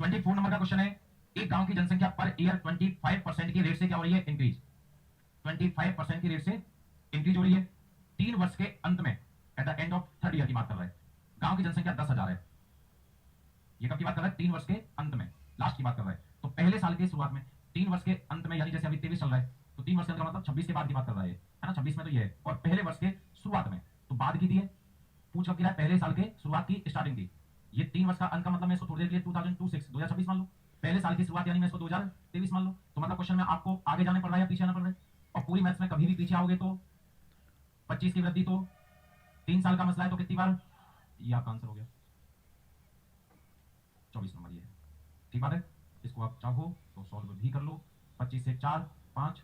24 number का question है, एक गांव की जनसंख्या पर ईयर 25% की रेट से क्या हो रही है? इंक्रीज। 25% की रेट से इंक्रीज हो रही है 3 वर्ष के अंत में, at the end of third year की बात कर रहा है। गांव की जनसंख्या 10,000 है। ये कब की बात कर रहा है? 3 वर्ष के अंत में, लास्ट की बात कर रहा है। तो पहले साल की शुरुआत में, 3 वर्ष के अंत में, यानी जैसे अभी 23 चल रहा है, तो 3 वर्ष के अंत का मतलब 26 के बाद की बात कर रहा है ना? 26 में तो ये है, और पहले वर्ष के शुरुआत में, तो बाद की दी है। पूछ कब है? पहले साल के शुरुआत की स्टार्टिंग थी। ये 3 वर्ष का अंक का मतलब मैं इसको थोड़ी देर के लिए 2026 मान लो, पहले साल की शुरुआत यानी मैं इसको 2023 मान लो। तो मतलब क्वेश्चन में आपको आगे जाने पड़ रहा है या पीछे आना पड़ रहा है? और पूरी मैथ्स में कभी भी पीछे आओगे तो 25 की वृद्धि, तो 3 साल का मसला है, तो कितनी बार? ये आपका आंसर हो गया 24 नंबर, ये है। ठीक बात है। इसको आप चाहो तो सॉल्व भी कर लो। 25 से 4 5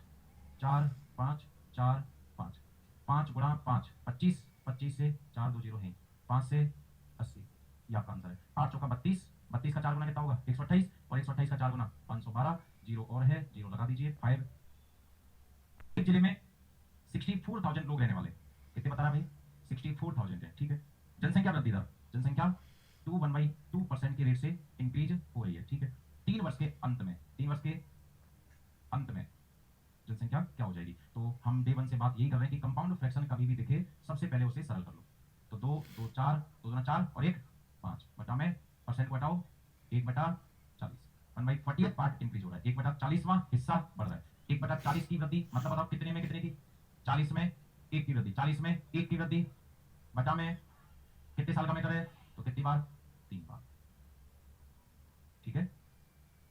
4 5 4 5 5 गुणा 5 25, 25 से 4 2 0 है, 5 से 80, ये आपका आंसर है। 8 चौका 32, 32 का 4 गुना कितना होगा? 128, और 128 का 4 गुना 512, जीरो और है, जीरो लगा दीजिए। 5। एक जिले में 64,000 लोग रहने वाले, कितने बता रहा भाई? 64,000 है, ठीक है। जनसंख्या वृद्धि दर, जनसंख्या 21/2% की रेट से इंक्रीज हो रही है, ठीक है। 3 वर्ष के अंत में, 3 वर्ष के अंत में जनसंख्या क्या हो जाएगी? तो हम डे 1 से बात यही कर रहे हैं कि कंपाउंड फ्रैक्शन कभी भी दिखे सबसे पहले उसे सरल कर लो। तो 2 2 4, 2 दूना 4 और 1 5, बटा में परसेंट को हटाओ, 1/40, 1/40 पार्ट इंक्रीज हो रहा है, 1/40वां हिस्सा बढ़ रहा है। 1/40 की वृद्धि मतलब बताओ कितने में कितने की? 40 में 1 की वृद्धि, 40 में 1 की वृद्धि, बटा में कितने साल का मीटर है? तो कितनी बार? 3 बार, ठीक है।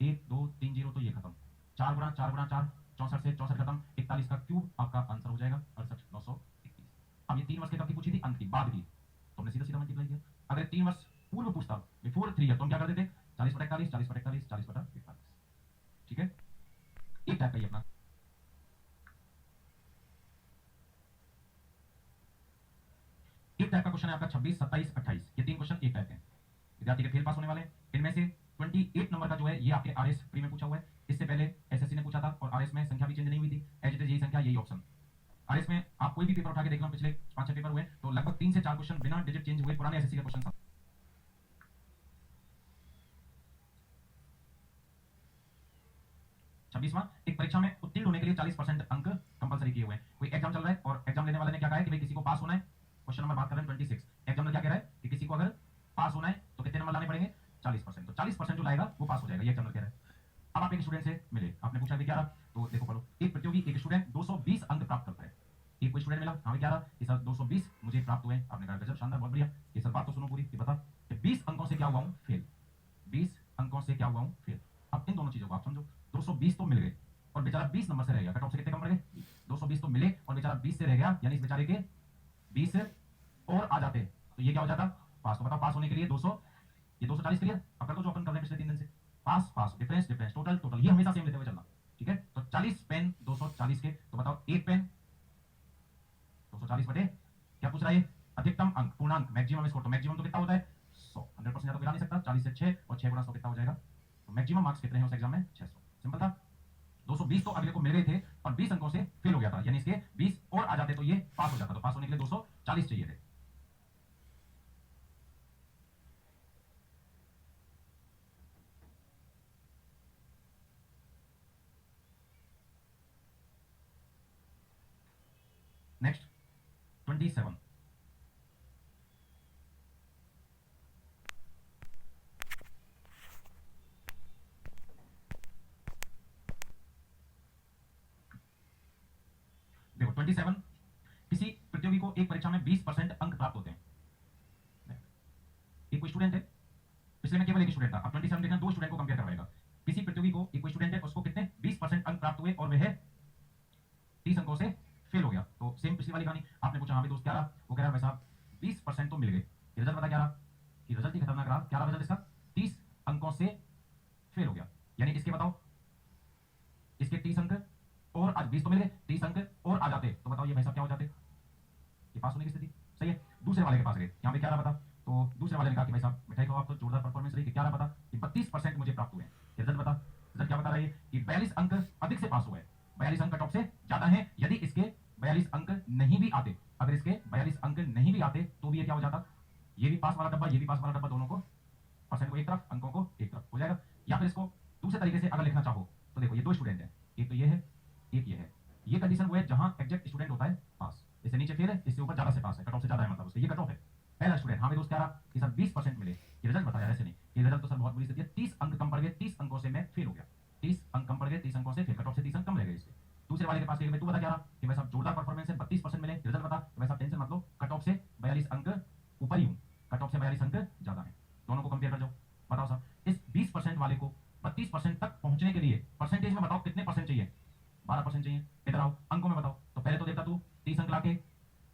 1 2 3 0, तो ये खत्म। 4 गुणा 4 गुणा 4, 64 से 64 खत्म, 41 का क्यूब आपका आंसर हो जाएगा 68,931। अब ये 3 वर्ष के कब की पूछी थी? अंत की, बाद की, तो हमने सीधा सीधा मल्टीप्लाई किया। अगर 3 वर्ष पूर्व पूछता, बिफोर 3 ईयर, तो हम क्या कर देते? 40/41, 40/41, 40/41, ठीक है। एक टाइप का ये अपना एक टाइप का क्वेश्चन है आपका 26, 27, 28, ये 3 क्वेश्चन एक टाइप के हैं। विद्यार्थी के फेल पास होने वाले हैं। इनमें से 28 नंबर का जो है ये आपके आरएस प्री में पूछा हुआ है, इससे पहले एसएससी ने पूछा था, और आरएस में संख्या भी चेंज नहीं हुई थी, एज इट इज यही संख्या, यही ऑप्शन। आरएस में आप कोई भी पेपर उठा के देख लो, पिछले 5-6 पेपर हुए, तो लगभग 3 से 4 क्वेश्चन बिना डिजिट चेंज हुए पुराने एसएससी के क्वेश्चन। 26वां, एक परीक्षा में उत्तीर्ण होने के लिए 40% अंक कंपलसरी किए हुए हैं। कोई एग्जाम चल रहा है और एग्जाम लेने वाले ने क्या कहा है कि भाई किसी को पास होना है, क्वेश्चन नंबर बात कर रहे हैं 26, एग्जाम में क्या कह रहा है कि किसी को अगर पास होना है तो कितने नंबर लाने पड़ेंगे? 40%। तो 40% जो लाएगा वो पास हो जाएगा, ये एग्जाम कह रहा है। अब आप एक स्टूडेंट से मिले, आपने पूछा कि क्या रहा, तो देखो पढ़ो। एक प्रतियोगी, एक स्टूडेंट 220 अंक प्राप्त करता है। एक कोई स्टूडेंट मिला, हाँ क्या रहा कि सर 220 मुझे प्राप्त हुए। आपने कहा गजब, शानदार, बहुत बढ़िया। ये सर बात तो सुनो पूरी, ये बता 20 अंकों से क्या हुआ हूं? फेल। 20 अंकों से क्या हुआ हूं? फेल। अब इन दोनों चीजों को आप समझो। 220 तो मिल गए और बेचारा 20 नंबर से रह गया, कट ऑफ से कितने कम रह गए? 220 तो मिले और बेचारा 20 से रह गया, यानी इस बेचारे के 20 और आ जाते तो ये क्या हो जाता? पास। तो बताओ पास होने के लिए 200, ये 240 क्लियर। अब कर दो जो अपन कर रहे हैं पिछले 3 दिन से। पास पास, डिफरेंस डिफरेंस, टोटल टोटल, ये हमेशा सेम लेते हुए चलना, ठीक है। तो 40 पेन 240 के, तो बताओ एक पेन 240 बटे क्या पूछ रहा है? अधिकतम अंक, पूर्णांक, मैक्सिमम स्कोर। तो मैक्सिमम तो कितना होता है? 100, 100% तो गिरा नहीं सकता। 40 से 6 और 6 गुणा 100 कितना हो जाएगा? तो मैक्सिमम मार्क्स कितने हैं उस एग्जाम में? 600। सिंपल था। 220 तो अगले को मिल गए थे और 20 अंकों से फेल हो गया था, यानी इसके 20 और आ जाते तो ये पास हो जाता। तो पास होने के लिए 240 चाहिए थे। नेक्स्ट 27, देखो 27, किसी प्रतियोगी को एक परीक्षा में 20% अंक प्राप्त होते हैं। एक कोई स्टूडेंट है, पिछले में केवल एक स्टूडेंट था, अब 27 देखना, 2 स्टूडेंट को कंपेयर करवाएगा। किसी प्रतियोगी को, एक कोई स्टूडेंट है, उसको कितने 20% अंक प्राप्त हुए और वह 30 अंकों से फेल हो गया। तो सेम पिछली वाली कहानी। आपने पूछा हाँ भाई दोस्त क्या रहा, वो कह रहा है भाई साहब 20% तो मिल गए, रिजल्ट बता क्या रहा? कि रिजल्ट ही खतरनाक रहा। क्या रहा रिजल्ट इसका? 30 अंकों से फेल हो गया, यानी इसके बताओ, इसके 30 अंक और आज 20 तो मिल गए, 30 अंक और आ जाते तो बताओ ये भाई साहब क्या हो जाते? ये पास होने की स्थिति, सही है। दूसरे वाले के पास गए, यहाँ पे क्या रहा बता? तो दूसरे वाले ने कहा कि भाई साहब मिठाई खाओ, आप तो जोरदार परफॉर्मेंस रही, क्या रहा बता? कि 32% मुझे प्राप्त हुए। रिजल्ट बता, रिजल्ट क्या बता रहा है? कि 42 अंक अधिक से पास हुए, 42 अंक कट ऑफ से ज्यादा है। यदि इसके 42 अंक नहीं भी आते, अगर इसके 42 अंक नहीं भी आते तो भी ये क्या हो जाता? ये भी पास वाला डब्बा, ये भी पास वाला डब्बा, दोनों को, परसेंट को एक तरफ, अंकों को एक तरफ हो जाएगा। फिर इसको दूसरे तरीके से अगर लिखना चाहो तो देखो, ये दो स्टूडेंट हैं, एक तो ये है, एक ये है। ये कंडीशन वो है जहां एग्जैक्ट स्टूडेंट होता है पास, इससे नीचे फेल है, इससे ऊपर ज्यादा से पास है, कट ऑफ से ज्यादा है, मतलब उसका ये कट ऑफ है। पहला स्टूडेंट, हाँ मेरे दोस्त कह रहा कि सर 20% मिले, ये रिजल्ट बताया, ऐसे नहीं, ये रिजल्ट तो सर बहुत बुरी स्थिति है, 30 अंक कम पड़ गए, 30 अंकों से मैं फेल हो गया, 30 अंक कम पड़ गए, 30 अंकों से फेल, कट ऑफ से 30 अंक कम रह गए इसके। दूसरे वाले के पास भाई तू बता क्या रहा कि भाई साहब जोरदार परफॉर्मेंस है, 32% मिले, रिजल्ट बता, तो भाई साहब टेंशन मत लो, कट ऑफ से 42 अंक ऊपर ही हूं, कट ऑफ से 42 अंक ज्यादा है, दोनों को कंपेयर कर जाओ। बताओ सर इस 20% वाले को 32% तक पहुंचने के लिए परसेंटेज में बताओ कितने परसेंट चाहिए? 12% चाहिए। इधर आओ अंकों में बताओ, तो पहले तो देखता तू 30 अंक लाके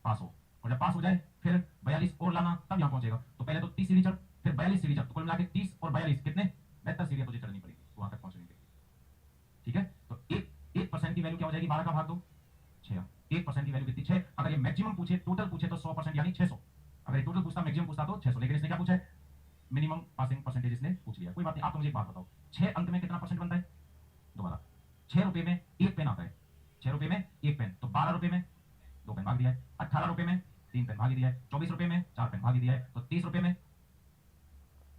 पास हो, और जब पास हो जाए फिर 42 और लाना, तब यहां पहुंचेगा। तो पहले तो 30 सीढ़ी चढ़, फिर 42 सीढ़ी चढ़, तो कुल मिला के 30 और 42 कितने? 72 सीढ़ियां तुझे चढ़नी पड़ेगी वहां तक पहुंचने के लिए। ठीक है, तो 1% की वैल्यू क्या हो जाएगी? 12 का भाग दो 6, 1% की वैल्यू कितनी? 6। अगर ये मैक्सिमम पूछे, टोटल पूछे तो 100% यानी 600, अगर ये टोटल पूछता, मैक्सिमम पूछता तो 600, लेकिन इसने क्या पूछा है? मिनिमम पासिंग परसेंटेज इसने पूछ लिया। कोई बात नहीं, आप तो मुझे एक बात बताओ, 6 अंक में कितना परसेंट बनता है? दोबारा 6 रुपए में 1 पेन आता है, 6 रुपए में 1 पेन, तो 12 रुपए में 2 पेन भाग दिया है, 18 रुपए में 3 पेन भाग दिया है, 24 रुपए में 4 पेन भाग दिया है, तो 30 रुपए में,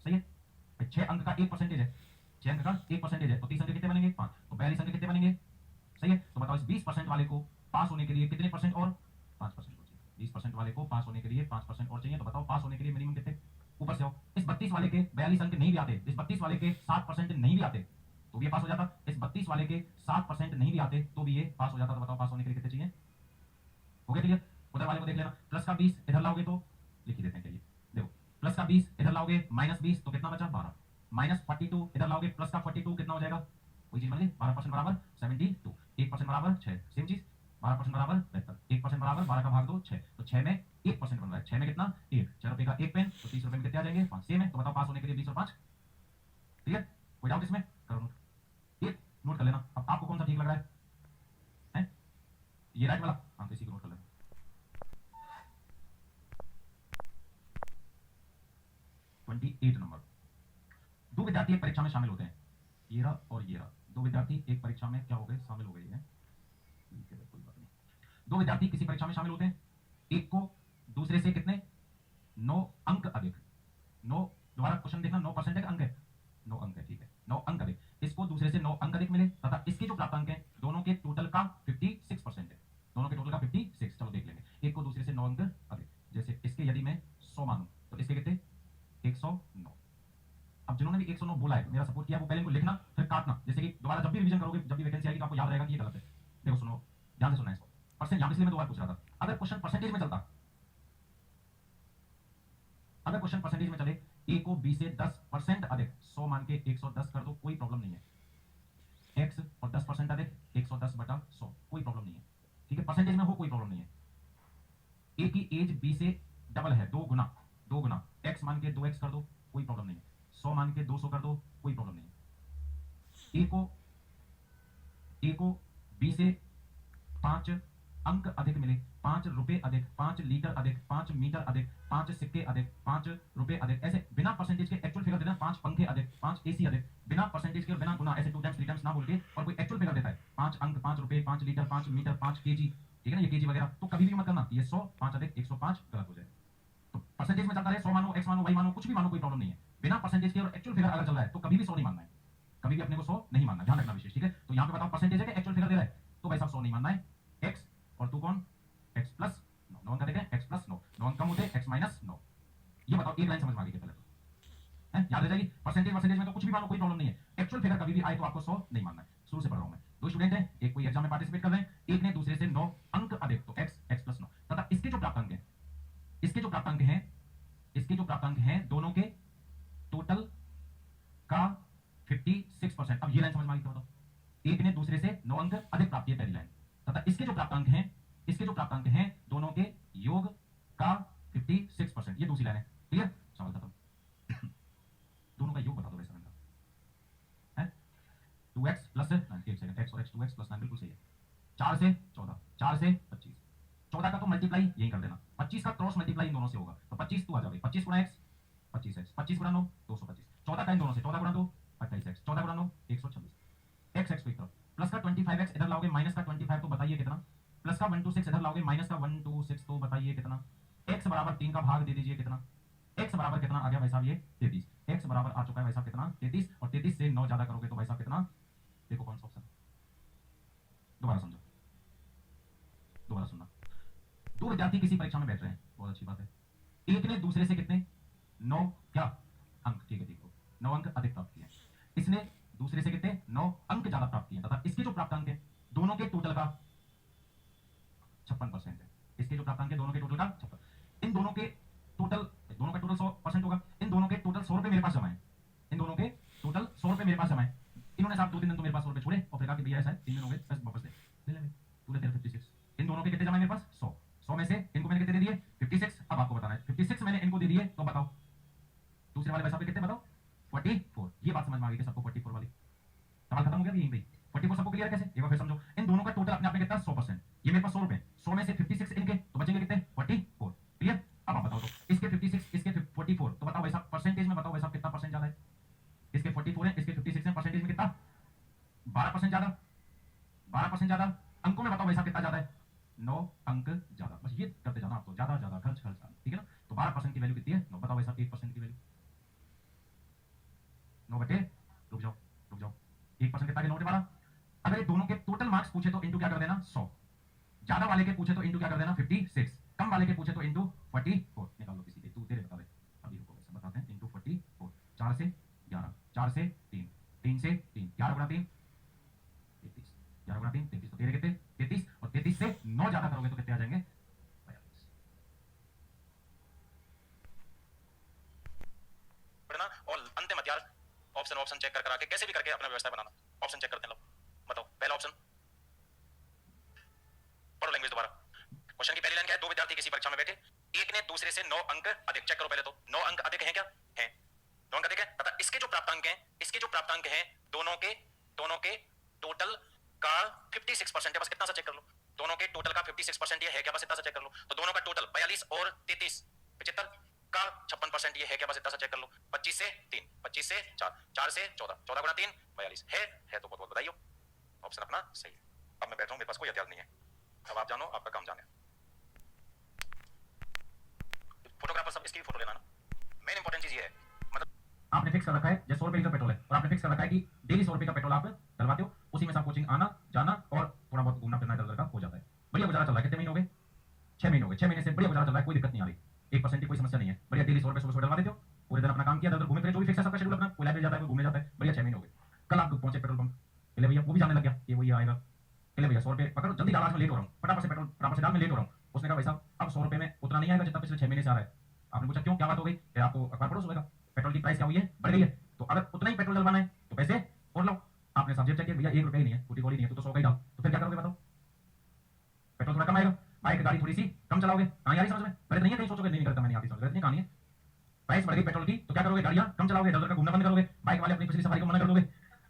सही है। 6 अंक का 1% है, 6 अंक का 1% है, तो 30 अंक कितने बनेंगे? 5, तो 42 अंक कितने बनेंगे? सही है। तो बताओ इस 20% वाले को पास होने के लिए कितने परसेंट और? 5% चाहिए। 20% वाले को पास होने के लिए 5% और चाहिए, तो बताओ पास होने के लिए मिनिमम कितने? ऊपर से आओ, इस 32 वाले के 42 अंक नहीं भी आते, इस 32 वाले के 7% नहीं भी आते तो भी ये पास हो जाता, इस 32 वाले के 7% नहीं भी आते तो भी ये पास हो जाता। तो बताओ पास होने के लिए कितने चाहिए? हो गया क्लियर? उधर वाले को देख लेना, प्लस का 20 इधर लाओगे तो लिख ही देते हैं, चलिए देखो, प्लस का 20 इधर लाओगे, माइनस 20 तो कितना बचा? 12, माइनस 42 इधर लाओगे, प्लस का 42 कितना हो जाएगा? वही चीज बन गई, 12% बराबर 72, 1% बराबर 6, सेम चीज, 12% बराबर 72, 1% बराबर 12 का भाग दो 6, तो 6 में 1% बन रहा है, 6 में कितना? 1, 6 रुपए का 1 पेन, तो 30 रुपए में कितने आ जाएंगे? 5, सेम है। तो बताओ पास होने के लिए 20 और 5, क्लियर? कोई डाउट इसमें? करो नोट, ये नोट कर लेना। अब आपको कौन सा ठीक लग रहा है? हैं? ये राइट वाला? हाँ, तो इसी को नोट कर लेना। 28 नंबर, दो विद्यार्थी एक परीक्षा में शामिल होते हैं, ये रहा और ये रहा, दो विद्यार्थी एक परीक्षा में क्या हो गए? शामिल हो गए हैं, कोई बात नहीं। दो विद्यार्थी किसी परीक्षा में शामिल होते हैं, एक को दूसरे से कितने? 9 अंक अधिक, 9, दोबारा क्वेश्चन देखना, 9% अंक है, 9 अंक है, ठीक है, 9 अंक अधिक, इसको दूसरे से 9 अंक अधिक मिले तथा इसके जो प्राप्त अंक है दोनों के टोटल का 56% है, दोनों के टोटल का 56, चलो देख लेंगे, एक को दूसरे से 9 अंक अधिक, जैसे इसके यदि मैं 100 मानूं तो इसके कितने? 109। अब जिन्होंने भी 109 बोला है, मेरा सपोर्ट किया, वो पहले इनको लिखना फिर काटना, जैसे कि दोबारा जब भी रिवीजन करोगे, जब भी वैकेंसी आएगी तो आपको याद रहेगा कि ये गलत है। देखो सुनो, ध्यान से सुनना इसको, परसेंट यहां इसलिए मैं दोबारा पूछ रहा था, अगर क्वेश्चन परसेंटेज में चलता, अगर क्वेश्चन परसेंटेज में चले, ए को बी से 10% अधिक, 100 मान के 110 कर दो, कोई प्रॉब्लम नहीं है, एक्स और 10% अधिक 110 बटा 100, कोई प्रॉब्लम नहीं है, ठीक है, परसेंटेज में हो कोई प्रॉब्लम नहीं है। ए की एज बी से डबल है, 2 गुना, 2 गुना, एक्स मान के 2x कर दो, कोई प्रॉब्लम नहीं है, 100 मान के 200 कर दो, कोई प्रॉब्लम नहीं है। ए को बी से 5 अंक अधिक मिले, 5 रुपए अधिक, 5 लीटर अधिक, 5 मीटर अधिक, 5 सिक्के अधिक, 5 रुपए अधिक, ऐसे बिना परसेंटेज के एक्चुअल फिगर देना, 5 पंखे अधिक, 5 एसी अधिक, बिना परसेंटेज के और बिना गुना, ऐसे 2 टाइम्स 3 टाइम्स ना बोल के, और कोई एक्चुअल फिगर देता है, 5 अंक, 5 रुपए, 5 लीटर, 5 मीटर, 5 केजी, ठीक है ना, ये केजी वगैरह, तो कभी भी मत करना ये 100, 5 अधिक 105 गलत हो जाए। तो परसेंटेज में चलता रहे, 100 मानो, x मानो, y मानो, कुछ भी मानो, कोई प्रॉब्लम नहीं है, बिना परसेंटेज के और एक्चुअल फिगर अगर चल रहा है तो कभी भी 100 नहीं मानना है, कभी भी अपने को 100 नहीं मानना, ध्यान रखना विशेष, ठीक है। तो यहां पे बताओ परसेंटेज है कि एक्चुअल फिगर दे रहा है, तो भाई साहब 100 नहीं मानना है, x और तू कौन? x प्लस 9, 9 अंक देते हैं, x प्लस 9, 9 अंक कम होते हैं, x माइनस 9। ये बताओ, एक लाइन समझ में आ गई पहले तो, है याद रह जाएगी, परसेंटेज परसेंटेज में तो कुछ भी मानो, कोई प्रॉब्लम नहीं है, एक्चुअल फिगर कभी भी आए तो आपको 100 नहीं मानना है। शुरू से पढ़ रहा हूं मैं, दो स्टूडेंट हैं, एक कोई एग्जाम में पार्टिसिपेट कर रहे हैं, एक ने दूसरे से 9 अंक अधिक, तो x, x प्लस 9 तथा इसके जो प्राप्त अंक हैं, इसके जो प्राप्त अंक हैं, इसके जो प्राप्त अंक हैं दोनों के टोटल का 56%। अब ये लाइन समझ में आ गई, बताओ, एक ने दूसरे से 9 अंक अधिक प्राप्त किए, पहली लाइन, तथा इसके जो प्राप्त अंक हैं, इसके जो प्राप्त अंक हैं दोनों के योग का 56%, ये दूसरी लाइन है, क्लियर? सवाल खत्म। दोनों का योग बता दो वैसे है, 2x प्लस 9, एक सेकंड, x और x 2x प्लस 9 बिल्कुल सही है, 4 से 14, 4 से 25, 14 का तो मल्टीप्लाई यही कर देना, 25 का क्रॉस मल्टीप्लाई इन दोनों से होगा, तो 25 तू आ जाओगे, 25 गुणा x 25x, 25 गुणा 9 225, 14 का इन दोनों से 14 गुणा 2 28x, 14 गुणा 9 126, x x को एक तरफ, प्लस का 25x इधर लाओगे, माइनस का 25 तो बताइए कितना, प्लस का 126 इधर लाओगे, माइनस का 126 तो बताइए कितना, x बराबर 3 का भाग दे दीजिए कितना, x बराबर कितना आ गया भाई साहब? ये 33, x बराबर आ चुका है भाई साहब कितना? 33, और 33 25 से 9 ज्यादा करोगे तो भाई साहब कितना, देखो कौन सा ऑप्शन, दोबारा समझो, दोबारा सुनना। दो विद्यार्थी किसी परीक्षा में बैठ रहे हैं, बहुत अच्छी बात है, एक ने दूसरे से कितने 9 क्या अंक, ठीक है देखो 9 अंक अधिक प्राप्त किए, इसने दूसरे से कितने 9 अंक ज्यादा प्राप्त किए तथा इसके जो प्राप्तांक है दोनों के टोटल का 56% है, इसके जो प्राप्तांक है दोनों के टोटल का 56, इन दोनों के टोटल 100% होगा, इन दोनों के टोटल 100 रुपए मेरे पास जमा है, इन दोनों के टोटल 100 रुपए मेरे पास जमा है, इन्होंने साहब 2-3 दिन तो मेरे पास 100 रुपए छोड़े और फिर कहा कि भैया ऐसा है 3 दिन हो गए बस वापस ले ले तूने तेरे 56, इन दोनों के कितने जमा है मेरे पास 100 में से इनको मैंने कितने दे दिए 56, अब आपको बताना है 56 मैंने इनको दे दिए तो बताओ दूसरे वाले पैसा पे कितने बताओ 44, ये बात समझ में आ गई कि सबको 44 वाली, सवाल खत्म हो गया यहीं पे, 44 सबको क्लियर कैसे, एक बार फिर समझो, इन दोनों का टोटल अपने आप में कितना 100%, ये मेरे पास 100 रुपए, 100 में से 56 इनके तो बचेंगे कितने 44, क्लियर। अब आप बताओ तो इसके 56 इसके 44 तो बताओ भाई साहब परसेंटेज में बताओ भाई साहब कितना परसेंट ज्यादा है, इसके 44 है इसके 56 है, परसेंटेज में कितना 12% ज्यादा, 12% ज्यादा, अंकों में बताओ भाई साहब कितना ज्यादा है 9 अंक ज्यादा, बस ये करते जाना आपको, ज्यादा ज्यादा खर्च खर्च, ठीक है ना, तो 12% की वैल्यू कितनी है 9, बताओ भाई साहब 1% की वैल्यू 9 बटे, रुक जाओ 1% कितना 9 बटे 12, अगर ये दोनों के टोटल मार्क्स पूछे तो इंटू क्या कर देना 100, ज्यादा वाले के पूछे तो इंटू क्या कर देना 56, कम वाले के पूछे तो इंटू 44, निकाल लो किसी के, तू तेरे बता दे, अभी रुको वैसे बताते हैं, इंटू 44, 4 से 11, 4 से 3, 3 से 3, 11 गुणा 3 33, 11 गुणा 3 33, तो तेरे कितने 33, और 33 से 9 ज्यादा करोगे तो कितने आ जाएंगे 42, पढ़ना और अंतिम हथियार ऑप्शन चेक कर के कैसे भी करके अपना व्यवस्था बनाना, ऑप्शन चेक करते हैं लोग, बताओ पहला ऑप्शन पढ़ो लैंग्वेज दोबारा, क्वेश्चन की पहली लाइन क्या है, दो विद्यार्थी किसी परीक्षा में बैठे, एक ने दूसरे से 9 अंक अधिक, चेक करो पहले तो 9 अंक अधिक हैं क्या, हैं 9 अंक अधिक है, तथा इसके जो प्राप्तांक हैं, इसके जो प्राप्तांक हैं दोनों के टोटल का 56% है, बस इतना सा चेक कर लो, दोनों के टोटल का 56% ये है क्या, बस इतना सा चेक कर लो, तो दोनों का टोटल 42 और 33 75 का 56% ये है क्या, बस इतना सा चेक कर लो, 25 से 3, 25 से 4, 4 से 14, 14 गुणा 3 42 है तो बहुत बहुत बधाई हो, ऑप्शन अपना सही है। अब मैं बैठ रहा हूं, मेरे पास कोई हथियार नहीं है, अब आप जानो आपका काम जाने, फोटोग्राफर सब इसकी फोटो लेना ना, मेन इंपॉर्टेंट चीज ये है, मतलब आपने फिक्स कर रखा है जैसे 100 रुपए का पेट्रोल है और आपने फिक्स कर रखा है कि डेली 100 रुपए का पेट्रोल आप डलवाते हो, उसी में से आप कोचिंग आना जाना और थोड़ा बहुत घूमना फिरना इधर का हो जाता है, बढ़िया गुजारा चल रहा है, कितने महीने हो गए 6 महीने हो गए, 6 महीने से बढ़िया गुजारा चल रहा है, कोई दिक्कत नहीं आ रही, 1% की कोई समस्या नहीं है, बढ़िया डेली 100 रुपए सुबह डलवा देते हो, पूरे दिन अपना काम किया, इधर घूमे फिरे, जो भी फिक्स है सबका शेड्यूल अपना, कोई लाइब्रेरी जाता है कोई घूमने जाता है, बढ़िया 6 महीने हो गए, कल आप पहुंचे पेट्रोल पंप, चले भैया वो भी जाने लग गया कि वही आएगा, चले भैया 100 रुपए पकड़ो जल्दी डाल, आज मैं लेट हो रहा हूँ, फटाफट से पेट्रोल फटाफट से डाल, मैं लेट हो रहा हूँ, उसने कहा भाई साहब अब 100 रुपए में उतना नहीं आएगा जितना पिछले 6 महीने से आ रहा है, आपने पूछा क्यों क्या बात हो गई, फिर आपको अखबार पढ़ो सुबह का, पेट्रोल की प्राइस क्या हुई है बढ़ गई है, तो अगर उतना ही पेट्रोल डलवाना है तो पैसे और लो, आपने सब्जेक्ट चेक किया भैया 1 रुपए ही नहीं है, टूटी गोली नहीं है, तो 100 का ही डाल, तो फिर क्या करोगे बताओ, पेट्रोल थोड़ा कम आएगा, बाइक गाड़ी थोड़ी सी कम चलाओगे, कहां यारी समझ में, गलत नहीं है, कहीं सोचोगे नहीं करता मैंने, आप ही समझ गलत नहीं, कहानी है, प्राइस बढ़ गई पेट्रोल की तो क्या करोगे, गाड़ियां कम चलाओगे, इधर का घूमना बंद करोगे, बाइक वाले अपनी पिछली सवारी को मना कर दोगे,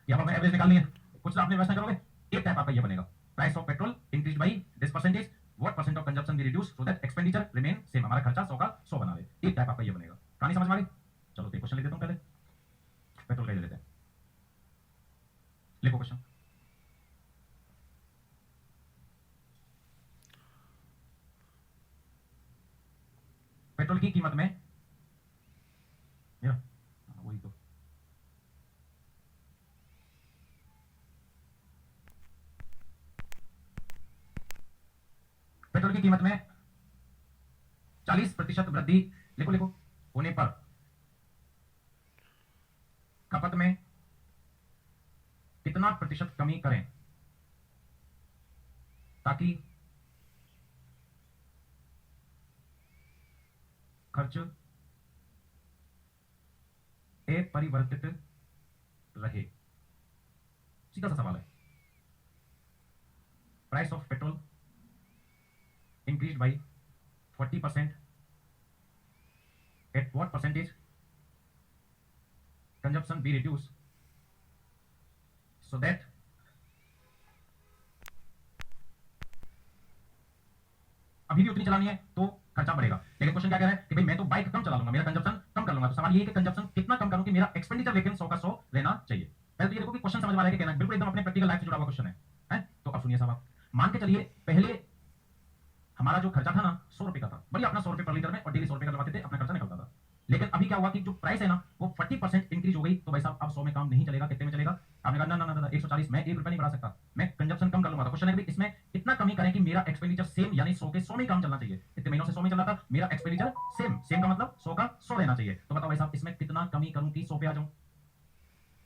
या हमें एवरेज निकालनी है, कुछ आपने व्यवस्था करोगे, एक टाइप आपका ये बनेगा, price of petrol increase by this percentage, what percent of consumption be reduce so that expenditure remain same, हमारा खर्चा 100 का 100 बना दे, एक टाइप आपका ये बनेगा, कहानी समझ में आ गई, चलो तो क्वेश्चन लिख देता हूं पहले, पेट्रोल का ले लेते हैं, लिखो क्वेश्चन, पेट्रोल की कीमत में वही तो पेट्रोल की कीमत में 40% वृद्धि, लिखो लिखो, होने पर खपत में कितना प्रतिशत कमी करें ताकि खर्च अपरिवर्तित रहे, सीधा सा सवाल है, price of petrol increased by 40%, at what percentage consumption be reduced so that अभी भी उतनी चलानी है तो खर्चा बढ़ेगा, लेकिन क्वेश्चन क्या कह रहा है कि भाई मैं तो बाइक कम चला लूंगा, मेरा कंजप्शन कम कर लूंगा, तो सवाल ये है कि कंजप्शन कितना कम करूं कि मेरा एक्सपेंडिचर लेकिन 100 का 100 लेना चाहिए, पहले तो ये देखो कि क्वेश्चन समझ में आ रहा है कि कहना बिल्कुल एकदम अपने प्रैक्टिकल लाइफ से जुड़ा हुआ क्वेश्चन है, तो अब सुनिए साहब, आप मान के चलिए पहले हमारा जो खर्चा था ना 100 रुपए का था, बढ़िया अपना 100 रुपए पर लीटर में और डेली 100 रुपए का लगवाते थे, अपना खर्चा निकलता था, लेकिन अभी क्या हुआ कि जो प्राइस है ना वो 40% इंक्रीज हो गई, तो भाई साहब अब 100 में काम नहीं चलेगा, कितने में चलेगा? आपने कहा ना ना ना 140, मैं 1 रुपया नहीं बढ़ा सकता, मैं कंजप्शन कम कर लूंगा। तो क्वेश्चन है कि इसमें कितना कमी करें कि मेरा एक्सपेंडिचर सेम, यानी 100 के 100 में काम चलना चाहिए। कितने महीनों से 100 में चल रहा था, मेरा एक्सपेंडिचर सेम, सेम का मतलब 100 का 100 रहना चाहिए। तो बताओ भाई साहब इसमें कितना कमी करूं कि 100 पे आ जाऊं?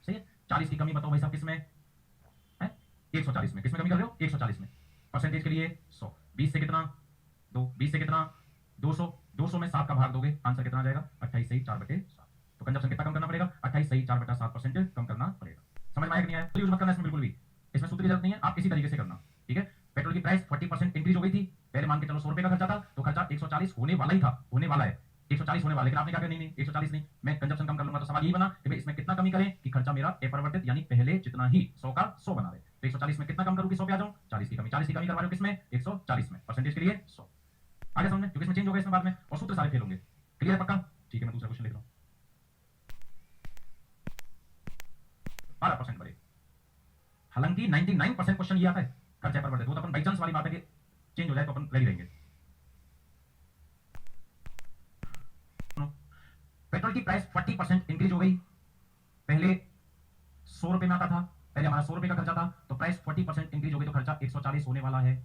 सही है, 40 की कमी बताओ भाई साहब किसमें है? 140 में। किसमें कमी कर रहे हो? 140 में। परसेंटेज के लिए 100, 20 से कितना 2, 20 से कितना 200, 200 में 7 का भाग दोगे, आंसर कितना आ जाएगा? 28 सही 4/7। तो कंजप्शन कितना कम करना पड़ेगा? 28 सही 4/7% कम करना पड़ेगा। समझ में आया कि नहीं आया? तो यूज मत करना इसमें बिल्कुल भी, इसमें सूत्र की जरूरत नहीं है, आप इसी तरीके से करना। ठीक है, पेट्रोल की प्राइस 40% इंक्रीज हो गई थी, पहले मान के चलो 100 रुपए का खर्चा था, तो खर्चा 140 होने वाला ही था, होने वाला है 140 होने वाला, लेकिन आपने क्या किया? नहीं 140 नहीं, मैं कंजप्शन कम कर लूंगा। तो सवाल यही बना कि भाई इसमें कितना कमी करें कि खर्चा मेरा अपरिवर्तित यानी पहले जितना ही 100 का 100 बना रहे। तो 140 में कितना कम करूं कि 100 पे आ जाऊं? 40 की कमी, 40 की कमी करवा रहे हो किसमें? 140 में। परसेंटेज के लिए 100 आगे समझ में, क्योंकि इसमें चेंज हो गया इसमें बाद में, और सूत्र सारे फेल होंगे। क्लियर पक्का? ठीक है, मैं दूसरा क्वेश्चन लिख रहा हूं। 12% बढ़े, हालांकि 99% क्वेश्चन ये आता है खर्चा पर बढ़े, वो तो अपन बाई चांस वाली बात है कि चेंज हो जाए तो अपन रेडी रहेंगे। पेट्रोल की प्राइस 40% इंक्रीज हो गई, पहले 100 रुपए में आता था, पहले हमारा 100 रुपए का खर्चा था, तो प्राइस 40% इंक्रीज हो गई, तो खर्चा 140 होने वाला है।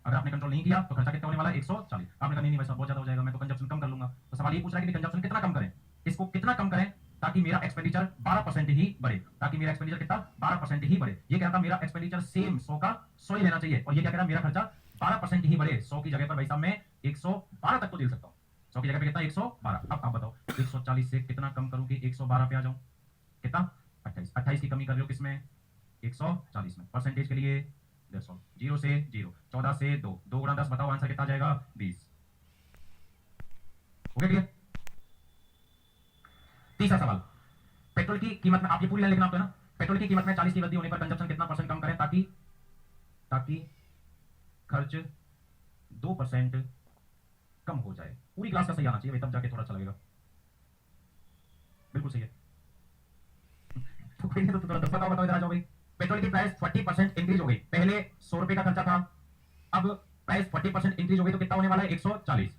अगर आपने कंट्रोल नहीं किया तो खर्चा कितना होने वाला है? 140। आपने कहा नहीं भाई साहब बहुत ज्यादा हो जाएगा, मैं तो कंजप्शन कम कर लूंगा। तो सवाल ये पूछ रहा है कि कंजप्शन कितना कम करें, इसको कितना कम करें ताकि मेरा एक्सपेंडिचर 12% ही बढ़े, ताकि मेरा एक्सपेंडिचर कितना 12% ही बढ़े। ये कह रहा था मेरा एक्सपेंडिचर सेम 100 का 100 ही रहना चाहिए, और ये क्या कह रहा है मेरा खर्चा 12% ही बढ़े। 100 की जगह पर भाई साहब मैं 112 तक तो दे सकता हूं, 100 की जगह पे कितना? 112। अब आप बताओ 140 से कितना कम करूं कि 112 पे आ जाऊं? कितना? 28, 28 की कमी कर रहे हो किसमें? 140 में। परसेंटेज के लिए 150, 0 से 0, 14 से 2, 2 गुणा 10, बताओ आंसर कितना आ जाएगा? 20। हो गया क्लियर? तीसरा सवाल, पेट्रोल की कीमत में, आप ये पूरी लाइन लिखना आपको है ना, पेट्रोल की कीमत में 40 की वृद्धि होने पर कंजप्शन कितना परसेंट कम करें ताकि खर्च 2% कम हो जाए। पूरी क्लास का सही आना चाहिए भाई, तब जाके थोड़ा अच्छा लगेगा। बिल्कुल सही है। तो कोई नहीं तो थोड़ा बताओ इधर आ जाओ भाई। पेट्रोल की प्राइस 40% इंक्रीज हो गई, पहले 100 रुपए का खर्चा था, अब प्राइस 40% इंक्रीज हो गई, तो कितना होने वाला है? 140।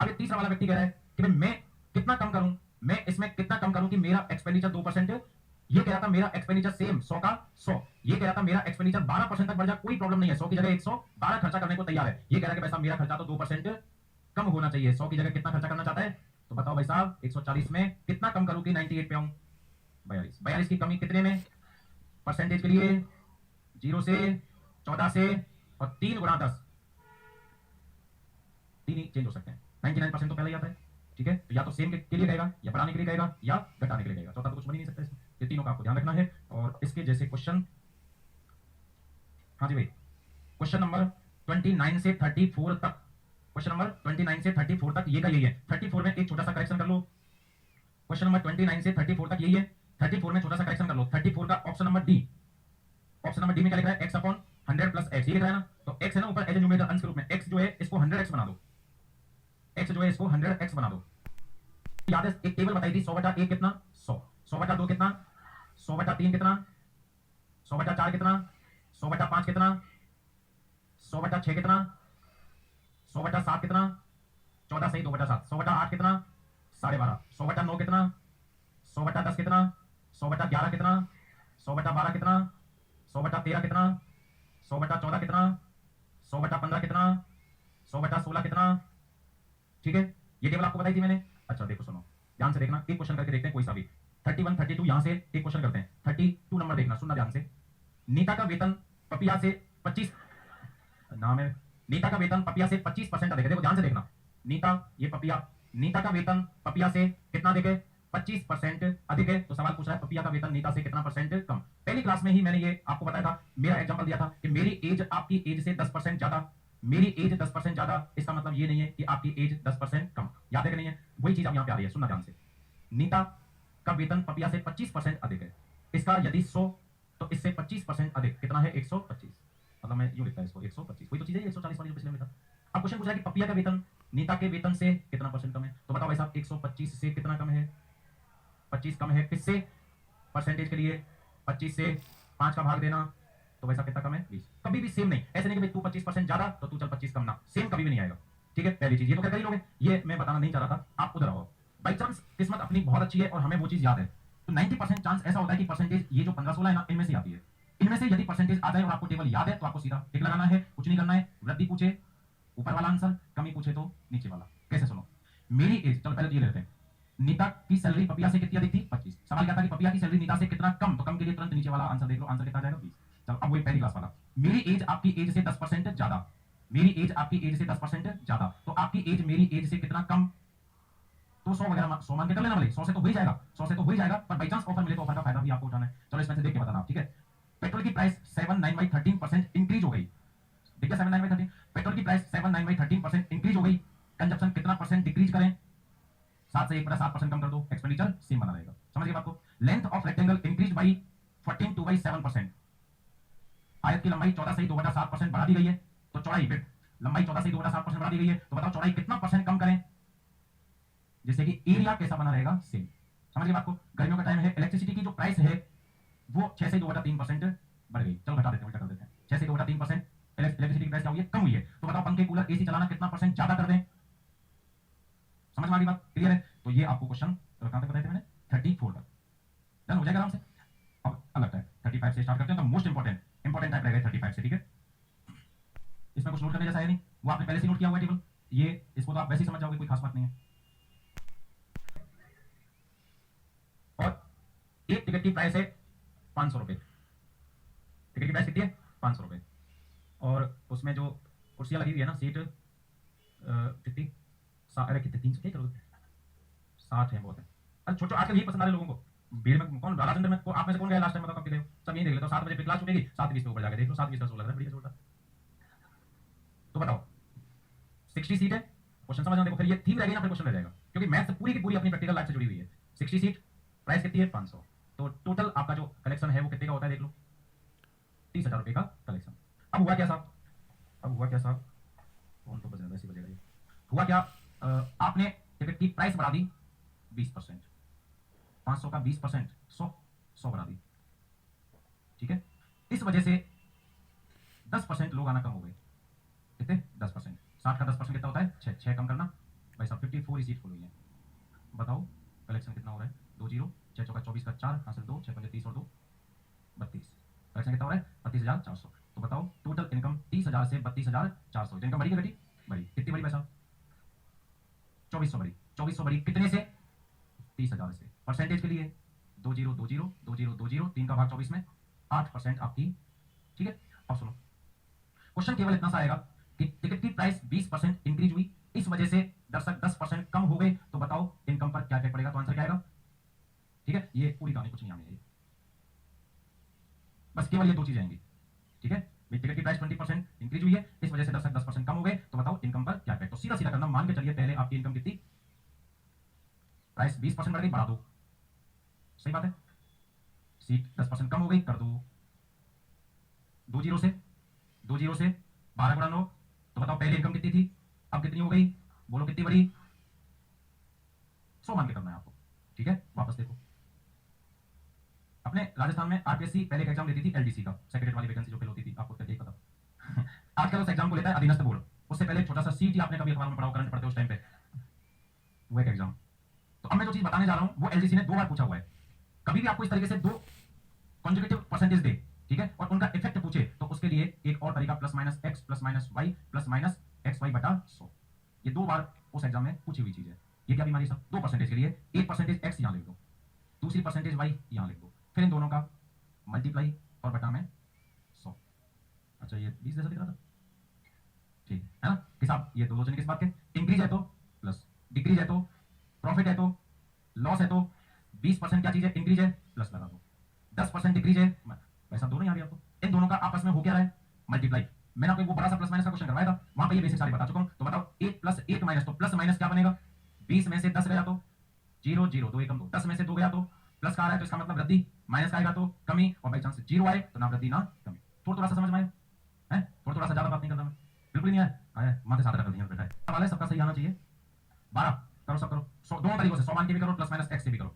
अब ये तीसरा वाला व्यक्ति कह रहा है कि भाई मैं कितना कम करूं, मैं इसमें कितना कम करूं कि मेरा एक्सपेंडिचर 2%, ये कह रहा था मेरा एक्सपेंडिचर सेम 100 का 100, ये कह रहा था मेरा एक्सपेंडिचर 12% तक बढ़ जाए, कोई प्रॉब्लम नहीं है, 100 की जगह 112 खर्चा करने को तैयार है। ये कह रहा है कि भाई साहब मेरा खर्चा तो 2% कम होना चाहिए, 100 की जगह कितना खर्चा करना चाहता है? तो बताओ भाई साहब 140 में कितना कम करूं कि 98 पे आऊं? 42, 42 की कमी कितने में? परसेंटेज के लिए 0 से 14 से, और 3 गुणा 10, 3 ही चेंज हो सकते हैं, 99% तो पहले ही आता है। ठीक है, तो या तो सेम के लिए कहेगा, या बढ़ाने के लिए कहेगा, या घटाने के लिए कहेगा, चौथा तो कुछ बन ही नहीं सकता इसमें। ये तीनों का आपको ध्यान रखना है। और इसके जैसे क्वेश्चन, हाँ जी भाई, क्वेश्चन नंबर 29 से 34 तक, क्वेश्चन नंबर 29 से 34 तक ये का यही है। 34 में एक छोटा सा करेक्शन कर लो, क्वेश्चन नंबर 29 से 34 तक यही है, 34 में छोटा सा करेक्शन कर लो। 34 का option number D, option number D में क्या लिख रहा है? x अपॉन 100 प्लस x, ये लिख रहा है ना, तो x है ना ऊपर एज ए न्यूमेरिकल अंश के रूप में, x जो है इसको 100x बना दो, x जो है इसको 100x बना दो। याद है एक टेबल बताई थी, 100/1 कितना 100, 100/2 कितना 100/3 कितना 100/4 कितना 100/5 कितना 100/6 कितना 100/7 कितना 14 सही 2/7, 100/8 कितना 12.5, 100/9 कितना 100/10 कितना 100/11 कितना 100/12 कितना 100/13 कितना 100/14 कितना 100/15 कितना 100/16 कितना। ठीक है, ये टेबल आपको बताई थी मैंने। अच्छा देखो सुनो, ध्यान से देखना, एक क्वेश्चन करके देखते हैं कोई सा भी। 31 32 यहां से एक क्वेश्चन करते हैं। 32 नंबर देखना, सुनना ध्यान से। नीता का वेतन पपिया से 25, नाम है, नीता का वेतन पपिया से 25% अधिक है। देखो ध्यान से देखना, नीता, ये पपिया, नीता का वेतन पपिया से कितना अधिक है? 25% अधिक है। तो सवाल पूछ रहा है पपिया का वेतन नीता से कितना परसेंट कम। पहली क्लास में ही मैंने ये आपको बताया था, मेरा एग्जांपल दिया था कि मेरी एज आपकी एज से 10% ज्यादा, मेरी एज 10% ज्यादा, इसका मतलब ये नहीं है कि आपकी एज 10% कम। याद है कि नहीं है? वही चीज अब यहां पे आ रही है, सुनना ध्यान से। नीता का वेतन पपिया से 25% अधिक है, इसका यदि 100 तो इससे 25% अधिक कितना है? 125। मतलब मैं यूं लिखता है इसको 125, वही तो चीज है 140 वाली जो पिछले में था। अब क्वेश्चन पूछ रहा है कि पपिया का वेतन नीता के वेतन से कितना परसेंट कम है। तो बताओ भाई साहब 125 से कितना कम है? 25 कम है किससे? परसेंटेज के लिए 25 से 5 का भाग देना, तो वैसा कितना कम है? 20। कभी भी सेम नहीं, ऐसे नहीं कि भाई तू 25% ज्यादा तो तू चल 25 कम ना, सेम कभी भी नहीं आएगा। ठीक है, पहली चीज ये तो कर ही लोगे, ये मैं बताना नहीं चाह रहा था, आप उधर आओ। बाई चांस किस्मत अपनी बहुत अच्छी है और हमें वो चीज याद है, तो 90% चांस ऐसा होता है कि परसेंटेज ये जो 15-16 है ना, इनमें से आती है। इनमें से यदि परसेंटेज आ जाए और आपको टेबल याद है तो आपको सीधा टिक लगाना है, कुछ नहीं करना है। वृद्धि पूछे ऊपर वाला आंसर, कमी पूछे तो नीचे वाला। कैसे सुनो, मेरी एज, चलो पहले ये लेते हैं, नीता की सैलरी पपिया से कितनी अधिक थी? 25। सवाल क्या था कि पपिया की सैलरी नीता से कितना कम, तो कम के लिए तुरंत नीचे वाला आंसर देख लो, आंसर कितना आ जाएगा? 20। चलो अब वही पहली क्लास वाला, मेरी एज आपकी एज से 10% ज्यादा, मेरी एज आपकी एज से 10% ज्यादा, तो आपकी एज मेरी एज से कितना कम? तो 100 वगैरह 100 मान के कर लेना भले, 100 से तो हो ही जाएगा, 100 से तो हो ही जाएगा, पर बाई चांस ऑफर मिले तो ऑफर का फायदा भी आपको उठाना है। चलो इसमें से देख के बताना आप, ठीक है। पेट्रोल की प्राइस 7/9/13% इंक्रीज हो गई, ठीक है, 7/9/13। पेट्रोल की प्राइस 7/9/13% इंक्रीज हो गई, कंजप्शन कितना परसेंट डिक्रीज करें? 7 से 1/7% कम कर दो, एक्सपेंडिचर सेम बना रहेगा। समझ गए बात को? Length of rectangle increase by 14 2/7%। आयत की लंबाई 14 से 2/7% बढ़ा दी गई है, तो चौड़ाई विड्थ, लंबाई 14 से 2/7% बढ़ा दी गई है, तो बताओ चौड़ाई कितना परसेंट कम करें, जैसे कि एरिया कैसा बना रहेगा? सेम। समझ गए बात को? गर्मियों का टाइम है, इलेक्ट्रिसिटी की जो प्राइस है वो 6 से 2/3% बढ़ गई। चलो घटा देते हैं, उल्टा कर देते हैं, 6 से 2/3% इलेक्ट्रिसिटी की प्राइस क्या हुई है? कम हुई है। तो बताओ पंखे कूलर एसी चलाना कितना परसेंट ज्यादा कर दें? समझ में आ गई बात? क्लियर है? तो ये आपको क्वेश्चन कहां तक बताए थे मैंने? 34 तक। डन हो जाएगा आराम से। अब अलग टाइप 35 से स्टार्ट करते हैं, तो मोस्ट इंपॉर्टेंट टाइप रहेगा 35 से, ठीक है। इसमें कुछ नोट करने जैसा है नहीं, वो आपने पहले से नोट किया हुआ है टेबल, ये इसको तो आप वैसे ही समझ जाओगे, कोई खास बात नहीं है। और एक टिकट की प्राइस है 500 रुपए, टिकट की प्राइस कितनी है? 500 रुपए। और उसमें जो कुर्सियां लगी हुई है ना, सीट कितनी, अरे कितने, 300 क्या करोगे? 60 है, बहुत है। अरे छोटे आजकल यही पसंद आ रहे लोगों को, भीड़ में कौन, राधाचंद्र में आप में से कौन गया लास्ट टाइम, बताओ कब गए हो? सब यही देख लेते हो, 7 बजे पे क्लास छूटेगी, 7:20 पे ऊपर जाके देख लो, 7:20 का शो लग रहा है, बढ़िया शो लग रहा है। तो बताओ 60 सीट है, क्वेश्चन समझना, देखो फिर ये थीम रह गई ना, फिर क्वेश्चन रह जाएगा, क्योंकि मैथ्स पूरी की पूरी अपनी प्रैक्टिकल लाइफ से जुड़ी हुई है। 60 सीट, प्राइस कितनी है? 500। तो टोटल आपका जो कलेक्शन है वो कितने का होता है, देख लो, 30,000 रुपए का कलेक्शन। अब हुआ क्या साहब, कौन तो बजेगा, ऐसे बजेगा ये। हुआ क्या, आपने टिकट की प्राइस बढ़ा दी 20%, 500 का 20%, 100 बढ़ा दी, ठीक है। इस वजह से 10% लोग आना कम हो गए, कितने? 10%। 60 का 10% कितना होता है? 6 कम करना भाई साहब, 54 ही सीट फुल हुई है। बताओ कलेक्शन कितना हो रहा है? 2 0, 6 चौका 24 का 4 हासिल 2, 6 पंजे 30 और 2 32, कलेक्शन कितना हो रहा है? 32,400। तो बताओ टोटल इनकम 30,000 से 32,400, इनकम बढ़ी क्या घटी? बढ़ी। कितनी बढ़ी भाई साहब? 2400 बढ़ी। 2400 बढ़ी कितने से? 30,000 से। परसेंटेज के लिए 2 0 2 0 2 0 2 0, 3 का भाग 24 में 8% आपकी, ठीक है। अब सुनो, क्वेश्चन केवल इतना सा आएगा कि टिकट की प्राइस 20% इंक्रीज हुई, इस वजह से दर्शक 10% कम हो गए, तो बताओ इनकम पर क्या इफेक्ट पड़ेगा? तो आंसर क्या आएगा? ठीक है, ये पूरी कहानी, कुछ नहीं आनी है, बस केवल ये दो चीजें आएंगी, ठीक है। टिकट की प्राइस 20% इंक्रीज हुई है, इस वजह से दर्शक 10% कम हो गए, तो बताओ इनकम पर क्या इफेक्ट? तो सीधा सीधा करना, मान के चलिए पहले आपकी इनकम कितनी, प्राइस 20% बढ़ गई, बढ़ा दो, सही बात है। सीट 10% कम हो गई, कर दो 2 0 से 12 गुणा 9, तो बताओ पहले इनकम कितनी थी, अब कितनी हो गई? बोलो कितनी बढ़ी? 100 मान के करना है आपको, ठीक है। वापस देखो, अपने राजस्थान में आरपीएससी पहले एक एग्जाम लेती थी एलडीसी का, सेक्रेटरी वाली वैकेंसी जो फिल होती थी, आपको क्या पता। आजकल उस एग्जाम को लेता है अधीनस्थ बोर्ड, उससे पहले छोटा सा सीट, आपने कभी अखबार में पढ़ा, करंट पढ़ते उस टाइम पे, वो एक एग्जाम। तो अब मैं जो चीज बताने जा रहा हूं वो एलडीसी ने 2 बार पूछा हुआ है। कभी भी आपको इस तरीके से 2 कॉन्जुगेटिव परसेंटेज दे, ठीक है, और उनका इफेक्ट पूछे, तो उसके लिए एक और तरीका plus minus X plus minus Y plus minus X Y बटा 100, ये 2 बार उस एग्जाम में पूछी हुई चीज है। ये क्या बीमारी सब? 2% के लिए एक परसेंटेज एक्स यहां लिख दो, दूसरी परसेंटेज वाई यहां लिख दो, फिर इन दोनों का मल्टीप्लाई और बटा में 100। अच्छा ये 20 जैसा दिख रहा था, ठीक है ना कि साहब? ये दो लोचन किस बात के? इंक्रीज है तो प्लस, डिक्रीज है तो, प्रॉफिट है तो लॉस है तो, 20% क्या चीज है? इंक्रीज है, प्लस लगा दो, 10% डिक्रीज है, पैसा दोनों यहाँ भी आपको, इन दोनों का आपस में हो क्या रहा है? मल्टीप्लाई। मैंने आपको वो बड़ा सा प्लस माइनस का क्वेश्चन करवाया था, वहां पे ये बेसिक सारी बता चुका हूं। तो बताओ 1 प्लस 1 माइनस, तो प्लस माइनस क्या बनेगा? 20 में से 10 गया तो 0 0, 2 एकम 2, 10 में से 2 गया तो प्लस का आ रहा है, तो इसका मतलब वृद्धि, माइनस का आएगा तो कमी, और बाई चांस 0 आए तो ना वृद्धि ना कमी। थोड़ा सा समझ में आया है? थोड़ा सा ज्यादा बात नहीं करता मैं, बिल्कुल नहीं आया, माथे साथ कर दिया बेटा है। सवाल है सबका सही आना चाहिए। 12 करो, सब करो, 100 दोनों तरीकों से, 100 मान के भी करो, प्लस माइनस एक्स से भी करो।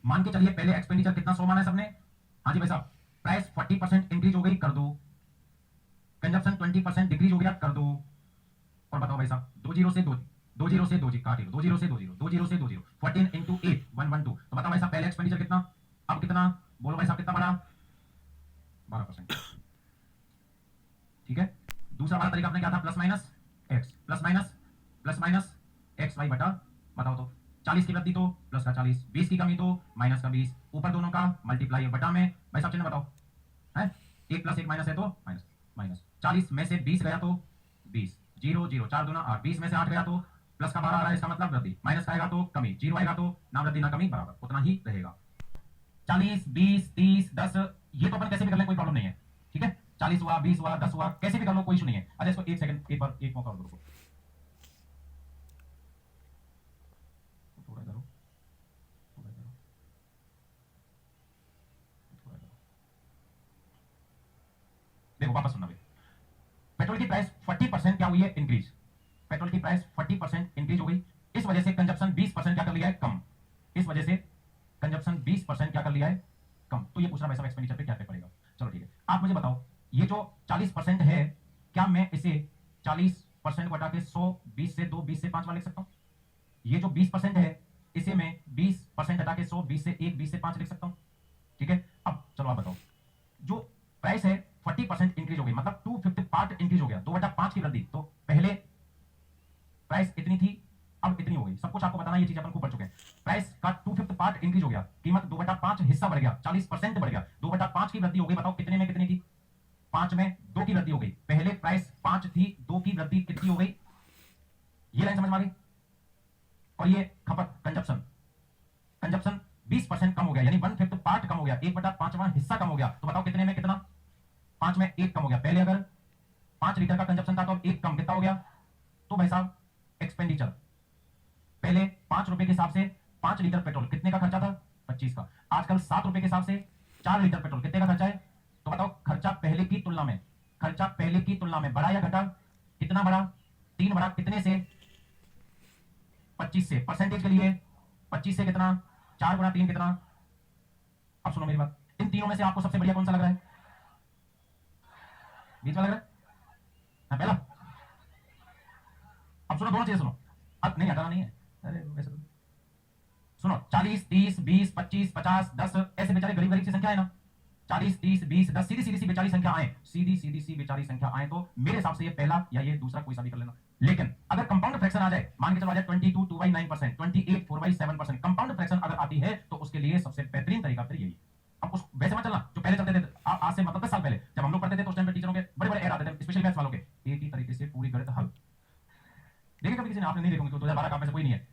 मान के चलिए पहले एक्सपेंडिचर कितना 100 माना है सबने, हाँ जी भाई साहब, प्राइस 40% इंक्रीज हो गई, कर दो, कंजप्शन 20% डिक्रीज हो गया, कर दो। और बताओ भाई साहब, 2 जीरो से 2, 2 जीरो से 2 जी काट लो, 2 जीरो से 2 जीरो, 2 जीरो से 2 जीरो, 14 इंटू 8 112। तो बताओ भाई साहब पहले एक्सपेंडिचर कितना, अब कितना, बोलो भाई साहब कितना बढ़ा, 12%। ठीक है। दूसरा वाला तरीका अपने क्या था, plus minus X, plus minus X Y बटा, बताओ तो 40 की वृद्धि तो प्लस का 40, 20 की कमी तो माइनस का 20, ऊपर दोनों का मल्टीप्लाई बटा में भाई साहब चिन्ह बताओ है, एक प्लस एक माइनस है तो माइनस, माइनस 40 में से 20 गया तो 20, 0 0 4 दूना 8, 20 में से 8 गया तो प्लस का 12 आ रहा है, इसका मतलब वृद्धि, माइनस का आएगा तो कमी, 0 आएगा तो ना वृद्धि ना कमी, बराबर उतना ही रहेगा। 40 20 30 10 ये तो अपन कैसे भी कर ले, कोई प्रॉब्लम नहीं है। ठीक है, 40 हुआ 20 हुआ 10 हुआ, कैसे भी कर लो, कोई इशू नहीं है। अच्छा इसको एक सेकंड, एक बार एक मौका और दो, थोड़ा इधर हो, थोड़ा इधर हो, थोड़ा इधर हो। देखो वापस सुनना भाई, पेट्रोल की प्राइस 40% क्या हुई है, इंक्रीज। पेट्रोल की प्राइस 40% इंक्रीज हो गई, इस वजह से कंजप्शन 20% क्या कर लिया है, कम। इस वजह से कंजप्शन 20% क्या कर लिया है, कम। तो ये पूछ रहा है एक्सपेंडिचर पे क्या इफेक्ट पड़ेगा। चलो ठीक है, आप मुझे बताओ ये जो 40% है, क्या मैं इसे 40% को हटा के 100, 20 से 2, 20 से 5 वाला लिख सकता हूं? ये जो 20% है इसे मैं 20% हटा के 100, 20 से 1, 20 से 5 लिख सकता हूं। ठीक है, अब चलो आप बताओ, जो प्राइस है 40% इंक्रीज हो गई, मतलब 2/5 पार्ट इंक्रीज हो गया, 2/5 की वृद्धि। तो पहले प्राइस इतनी थी, अब इतनी हो गई, सब कुछ आपको बताना, ये चीज अपन खूब पढ़ चुके हैं। प्राइस का 2/5 पार्ट इंक्रीज हो गया, कीमत 2/5 हिस्सा बढ़ गया, 40% बढ़ गया, 2/5 की वृद्धि हो गई। बताओ कितने में कितने की, 5 में 2 की वृद्धि हो गई। पहले प्राइस 5 थी, 2 की वृद्धि कितनी हो गई, ये लाइन समझ में आ गई। और ये खपत कंजप्शन, कंजप्शन 20% कम हो गया, यानी 1/5 पार्ट कम हो गया, 1/5वां हिस्सा कम हो गया। तो बताओ कितने में कितना, 5 में 1 कम हो गया। पहले अगर 5 लीटर का कंजप्शन था तो अब 1 कम, कितना हो गया, तो भाई साहब एक्सपेंडिचर, पहले 5 रुपए के हिसाब से 5 लीटर पेट्रोल कितने का खर्चा था, 25 का। आजकल 7 रुपए के हिसाब से 4 लीटर पेट्रोल कितने का खर्चा है। तो बताओ खर्चा पहले की तुलना में, खर्चा पहले की तुलना में बढ़ा या घटा, कितना बढ़ा, 3 बढ़ा, कितने से, 25 से। परसेंटेज के लिए 25 से कितना, 4 गुणा 3 कितना। अब सुनो मेरी बात, इन तीनों में से आपको सबसे बढ़िया कौन सा लग रहा है, बीच वाला लग रहा है, हाँ, पहला। अब सुनो दोनों चीजें सुनो, अब नहीं हटाना नहीं है, अरे वैसे तो सुनो, 40 30 20 25 50 10 ऐसे बेचारे गरीब गरीब की संख्या है ना, 40 30 20 10 सीधी सीधी सी बेचारी संख्या आए, सीधी सीधी सी बेचारी संख्या आए, तो मेरे हिसाब से ये पहला या ये दूसरा कोई सा भी कर लेना। लेकिन अगर कंपाउंड फ्रैक्शन आ जाए, मान के चलो आ जाए 22 2/9%, 28 4/7%, कंपाउंड फ्रैक्शन अगर आती है तो उसके लिए सबसे बेहतरीन तरीका फिर यही। अब उस वैसे मत चलना जो पहले चलते थे, आज से मतलब 10 साल पहले जब हम लोग पढ़ते थे तो उस टाइम पे टीचरों के बड़े बड़े ऐड आते थे, स्पेशली मैथ्स वालों के, एक ही तरीके से पूरी गणित हल। देखिए कभी किसी ने, आपने नहीं देखोगे तो 2012 का आप में से कोई नहीं है,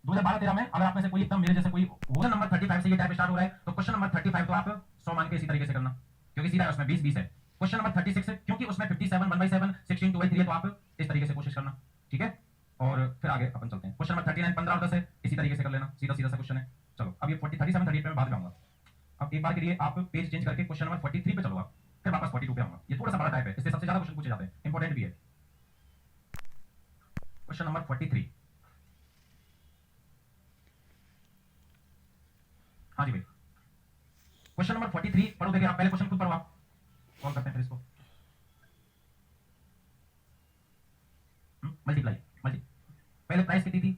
2012-13 में अगर आप में से कोई एकदम मेरे जैसे कोई होगा, नंबर 35 से ये टाइप स्टार्ट हो रहा है, तो क्वेश्चन नंबर 35 तो आप 100 मान के इसी तरीके से करना, क्योंकि सीधा है उसमें 20 20 है। क्वेश्चन नंबर 36 है क्योंकि उसमें 57 1/7 16 2/3 है, तो आप इस तरीके से कोशिश करना। ठीक है, और फिर आगे अपन चलते हैं। क्वेश्चन नंबर 39 15 और 10 है, इसी तरीके से कर लेना, सीधा सीधा सा क्वेश्चन है। चलो अब ये 37 38 में बाद में आऊंगा, अब एक बार के लिए आप पेज चेंज करके क्वेश्चन नंबर 43 पे चलो, आप फिर वापस 42 पे आऊंगा। ये थोड़ा सा बड़ा टाइप है, इससे सबसे ज्यादा क्वेश्चन पूछे जाते हैं, इंपॉर्टेंट भी है। क्वेश्चन नंबर 43, हाँ जी भाई, क्वेश्चन नंबर 43 पढ़ो। देखिए आप पहले क्वेश्चन खुद पढ़ो, आप कौन करते हैं फिर इसको, मल्टीप्लाई मल्टी, पहले प्राइस कितनी थी,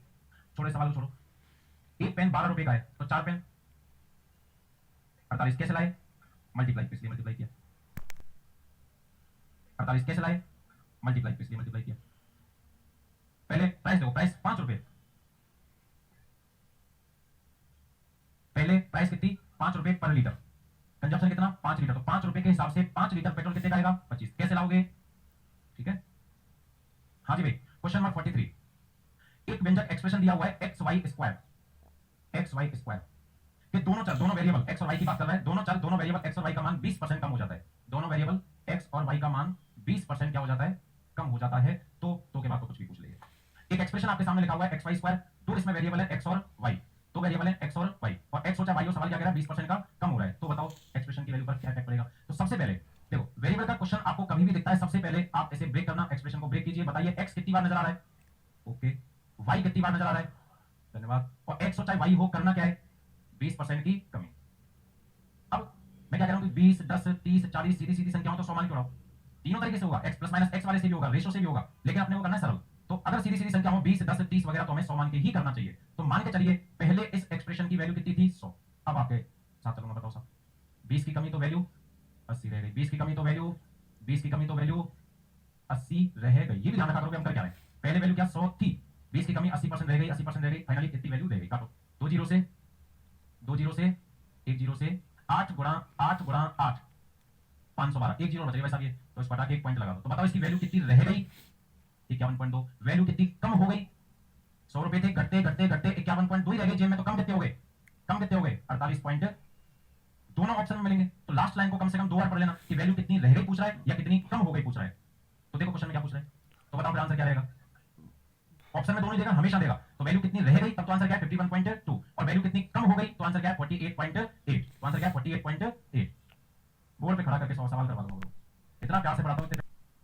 छोड़ो सवाल को छोड़ो, एक पेन 12 रुपए का है तो 4 पेन 48 कैसे लाए, मल्टीप्लाई, इसलिए मल्टीप्लाई किया। 48 कैसे लाए, मल्टीप्लाई, इसलिए मल्टीप्लाई किया। पहले प्राइस देखो, प्राइस 5 रुपए, पहले प्राइस कितनी, 5 रुपए पर लीटर, कंजप्शन कितना, 5 लीटर, तो 5 रुपए के हिसाब से 5 लीटर पेट्रोल कितने का आएगा, 25, कैसे लाओगे। ठीक है, हाँ जी भाई। क्वेश्चन नंबर 43, एक व्यंजक एक्सप्रेशन दिया हुआ है X Y square, X Y square के दोनों चर, दोनों वेरिएबल एक्स और वाई की बात कर रहा है, दोनों चर दोनों वेरिएबल एक्स और वाई का मान 20% कम हो जाता है, दोनों वेरिएबल एक्स और वाई का मान 20% क्या हो जाता है, कम हो जाता है। तो के बाद तो कुछ भी पूछ लीजिए। एक एक्सप्रेशन आपके सामने लिखा हुआ है एक्स वाई स्क्वायर, तो इसमें वेरिएबल है एक्स और वाई, तो वेरिएबल है एक्स और वाई, और एक्स हो चाहे वाई हो, सवाल क्या कह रहा है 20% का कम हो रहा है, तो बताओ एक्सप्रेशन की वैल्यू पर क्या इफेक्ट पड़ेगा। तो सबसे पहले देखो, वेरिएबल का क्वेश्चन आपको कभी भी दिखता है, सबसे पहले आप इसे ब्रेक करना, एक्सप्रेशन को ब्रेक कीजिए, बताइए एक्स कितनी बार नजर आ रहा है, ओके, वाई कितनी बार नजर आ रहा है, धन्यवाद, और एक्स हो चाहे वाई हो, करना क्या है, 20% की कमी। अब मैं क्या कह रहा हूं कि 20 10 30 40 सीधी सीधी संख्याओं तो 100 मान के उड़ाओ, तीनों तरीके से होगा, x प्लस माइनस x वाले से भी होगा, रेशो से भी होगा, लेकिन अपने को करना है सरल। तो अगर सीधी सीधी संख्या हो 20 10 30 वगैरह तो हमें 100 मान के ही करना चाहिए। तो मान के चलिए पहले इस एक्सप्रेशन की वैल्यू कितनी थी 100। अब आपके साथ चलूंगा, बताओ साहब 20 की कमी तो वैल्यू 80 रह गई, 20 की कमी तो वैल्यू 20 की कमी तो वैल्यू 80 रह गई। ये भी ध्यान रखा करो कि हम कर क्या रहे हैं, पहले वैल्यू क्या 100 थी, 20 की कमी 80% रह गई, 80% रह गई, फाइनली कितनी वैल्यू रह गई, काटो 2 जीरो से 1 जीरो से 8 गुणा 8 512, 1 जीरो बच गई भाई साहब, ये तो इस पटा के 1 पॉइंट लगा दो। तो बताओ इसकी वैल्यू कितनी रह गई 51.2, वैल्यू कितनी कम हो गई, 100 रुपए थे, घटते घटते घटते 51.2 ही रह गए जेब में, तो कम कितने हो गए, कम कितने हो गए 48 पॉइंट, दोनों ऑप्शन में मिलेंगे। तो लास्ट लाइन को कम से कम 2 बार पढ़ लेना कि वैल्यू कितनी रह गई पूछ रहा है या कितनी कम हो गई पूछ रहा है। तो देखो क्वेश्चन में क्या पूछ रहा है, तो बताओ फिर आंसर क्या रहेगा, ऑप्शन में दोनों ही देगा, हमेशा देगा। तो वैल्यू कितनी रह गई तब तो आंसर क्या है 51.2, और वैल्यू कितनी कम हो गई तो आंसर क्या है 48.8, तो आंसर क्या है 48.8। बोर्ड पे खड़ा करके 100 सवाल करवा दूंगा, इतना प्यार से पढ़ाता हूं।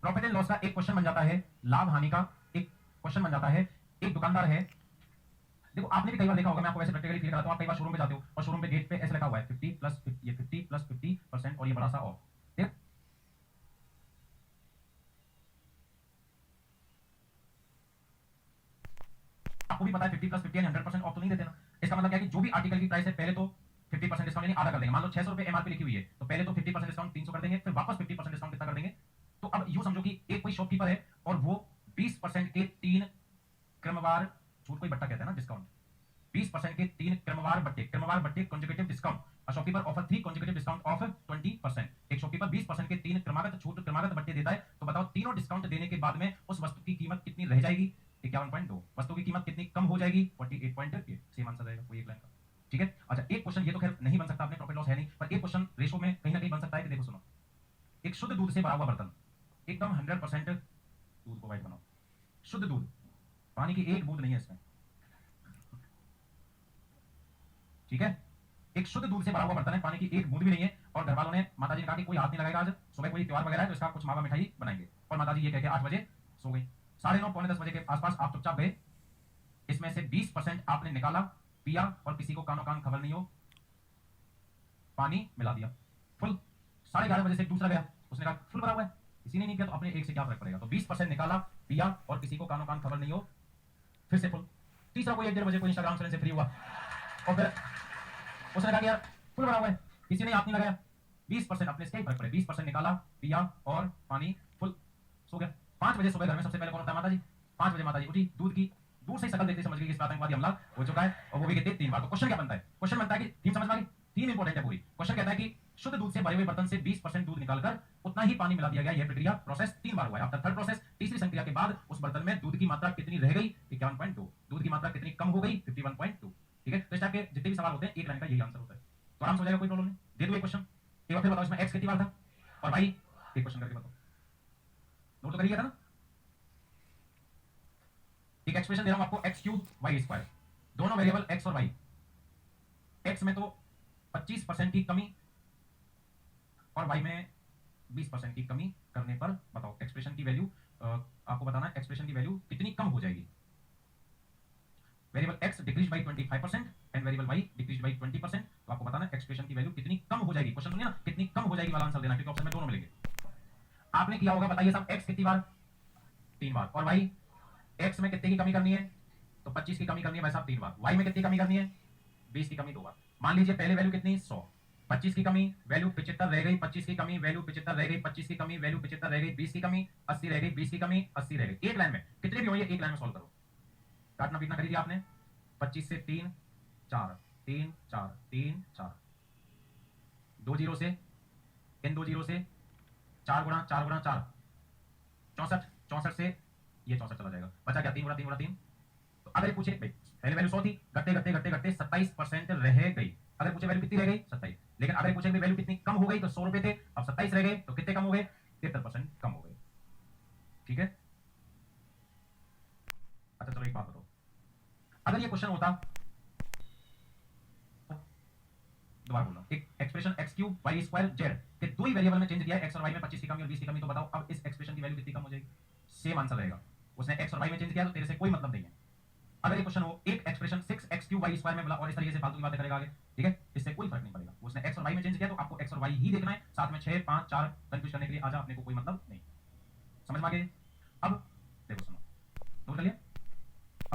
प्रॉफिट एंड लॉस का एक क्वेश्चन बन जाता है, लाभ हानि का एक क्वेश्चन बन जाता है। एक दुकानदार है, देखो आपने भी कई बार देखा होगा, मैं आपको वैसे प्रैक्टिकली फील कराता हूं, आप कई बार शोरूम पे जाते हो और शोरूम पे गेट पे ऐसे लिखा हुआ है 50 प्लस 50, ये 50 प्लस 50% और ये बड़ा सा ऑफ, ठीक। आपको भी पता है 50 प्लस 50 यानी 100% ऑफ तो नहीं देते ना। इसका मतलब क्या है कि जो भी आर्टिकल की प्राइस है पहले तो 50% डिस्काउंट यानी आधा कर देंगे। मान लो 600 रुपए एमआरपी लिखी हुई है तो पहले तो 50% डिस्काउंट 300 कर देंगे, फिर वापस 50% डिस्काउंट कितना कर देंगे। तो अब यूं समझो कि एक कोई शॉपकीपर है और वो 20% के 3 क्रमवार छूट, कोई बट्टा कहते हैं ना डिस्काउंट, 20% के 3 क्रमवार बट्टे consecutive discount, a shopkeeper offer 3 consecutive discount of 20%। एक शॉपकीपर 20% के 3 क्रमागत छूट क्रमागत बट्टे देता है। तो बताओ तीनों डिस्काउंट देने के बाद में उस वस्तु की कीमत कितनी रह जाएगी 51.2, वस्तु की कीमत कितनी कम हो जाएगी 48.8, सेम आंसर रहेगा कोई एक लाइन का, ठीक है। अच्छा एक क्वेश्चन ये तो खैर नहीं बन सकता, अपने प्रॉफिट लॉस है नहीं, पर एक क्वेश्चन रेशो में कहीं ना कहीं बन सकता है कि देखो सुनो, एक शुद्ध दूध से भरा हुआ बर्तन, एकदम 100% दूध को वाइट बनाओ, शुद्ध दूध, पानी की एक बूंद नहीं है इसमें, ठीक है। एक शुद्ध दूध से भरा हुआ बर्तन है, पानी की एक बूंद भी नहीं है, और घर वालों ने माताजी ने कहा कि कोई हाथ नहीं लगाएगा, आज सुबह कोई त्योहार वगैरह है तो इसका कुछ मावा मिठाई बनाएंगे, और माताजी ये कहकर 8 बजे सो गई। 9:30 पौने 10 बजे के आसपास आप चुपचाप गए, इसमें से 20% आपने निकाला, पिया, और किसी को कानो कान खबर नहीं हो, पानी मिला दिया फुल। 11:30 बजे से दूसरा गया, उसने कहा फुल भरा हुआ है, किसी ने नहीं पिया, तो अपने एक से क्या फर्क पड़ेगा। तो 20% निकाला, पिया, और किसी को कानो कान खबर नहीं हो, फिर से फुल। तीसरा कोई 1-1:30 बजे कोई इंस्टाग्राम चैनल से फ्री हुआ और फिर उसने कहा कि यार फुल भरा हुआ है, किसी ने हाथ नहीं लगाया, 20% अपने से क्या फर्क पड़े, 20% निकाला, पिया, और पानी फुल, सो गया। 5 बजे सुबह घर में सबसे पहले कौन उठता है, माता जी। 5 बजे माता जी उठी, दूध की दूर से शकल देखते समझ गई कि इस आतंकवादी हमला हो चुका है, और वो भी कितने 3 बार। तो क्वेश्चन क्या बनता है, क्वेश्चन बनता है कि थीम समझ में आ गई, थीम इंपॉर्टेंट है पूरी। क्वेश्चन कहता है कि शुद्ध दूध से भरे हुए बर्तन से 20% दूध निकालकर उतना ही पानी मिला दिया गया, यह प्रक्रिया प्रोसेस 3 बार हुआ है। आफ्टर थर्ड प्रोसेस, तीसरी संक्रिया के बाद उस बर्तन में दूध की मात्रा कितनी रह गई 51.2, दूध की मात्रा कितनी कम हो गई 51.2, ठीक है। तो इस टाइप के जितने भी सवाल होते हैं एक लाइन का यही आंसर होता है, तो आराम से हो जाएगा, कोई प्रॉब्लम नहीं। दे दो एक क्वेश्चन, एक बार फिर बताओ इसमें एक्स कितनी बार था, और भाई एक क्वेश्चन करके बताओ, नोट तो करिएगा था ना। एक एक्सप्रेशन दे रहा हूं आपको, एक्स क्यूब वाई स्क्वायर, दोनों वेरिएबल एक्स और वाई, एक्स में तो 25% की कमी और वाई में 20% की कमी करने पर बताओ एक्सप्रेशन की वैल्यू, आपको बताना है एक्सप्रेशन की वैल्यू कितनी कम हो जाएगी। Variable X decrease by 25% and variable Y decrease by 20%, तो आपको बताना है एक्सप्रेशन की वैल्यू कितनी कम हो जाएगी। क्वेश्चन सुनिए ना, कितनी कम हो जाएगी वाला आंसर देना, क्योंकि ऑप्शन में दोनों मिलेंगे। आपने किया होगा, बताइए साहब, एक्स कितनी बार 3 बार, और वाई एक्स में कितने की कमी करनी है तो 25 की कमी करनी है भाई साहब 3 बार, वाई में कितनी कमी करनी है 20 की कमी 2 बार। मान लीजिए पहले वैल्यू कितनी 100, 25 की कमी वैल्यू 75 रह गई, 25 की कमी वैल्यू 75 रह गई, 25 की कमी वैल्यू 75 रह गई, 20 की कमी 80 रह गई, 20 की कमी 80 रह गई। एक लाइन में कितने भी होंगे एक लाइन में सॉल्व करो, काटना पीटना कर लिया आपने। 25 से 3 4 3 4 3 4, 2 जीरो से, इन 2 जीरो से 4 गुणा 4 गुणा 4 64, 64 से ये 64 चला जाएगा, बचा क्या 3 गुणा 3 गुणा 3। तो अगर पूछे भाई पहले वैल्यू 100 थी, घटते घटते घटते घटते 27% रह गई। अगर पूछे वैल्यू कितनी रह गई 27, लेकिन अगर पूछे वैल्यू कितनी कम हो गई तो 100 रुपए थे, अब 27 रह गए, तो कितने कम हो गए 73% कम हो गए, ठीक है। अच्छा चलो एक बात बताओ, अगर ये क्वेश्चन होता, दोबारा बोल रहा हूं, एक expression X cube Y square Z के दो ही वेरिएबल में चेंज किया है, एक्स और वाई में 25 की कमी और 20 की कमी, तो बताओ अब इस एक्सप्रेशन की वैल्यू कितनी कम हो जाएगी। सेम आंसर रहेगा, उसने एक्स और वाई में चेंज किया तो तेरे से कोई मतलब नहीं है। अगर ये क्वेश्चन हो एक expression 6x cube Y square में बोला और इस तरीके से फालतू की बातें करेगा आगे, ठीक है, इससे कोई फर्क नहीं पड़ेगा। उसने एक्स और वाई में चेंज किया तो आपको एक्स और वाई ही देखना है, साथ में 6 5 4 कंफ्यूज करने के लिए आजा, अपने को कोई मतलब नहीं। समझ में आ गया? अब देखो सुनो, नोट कर लिया?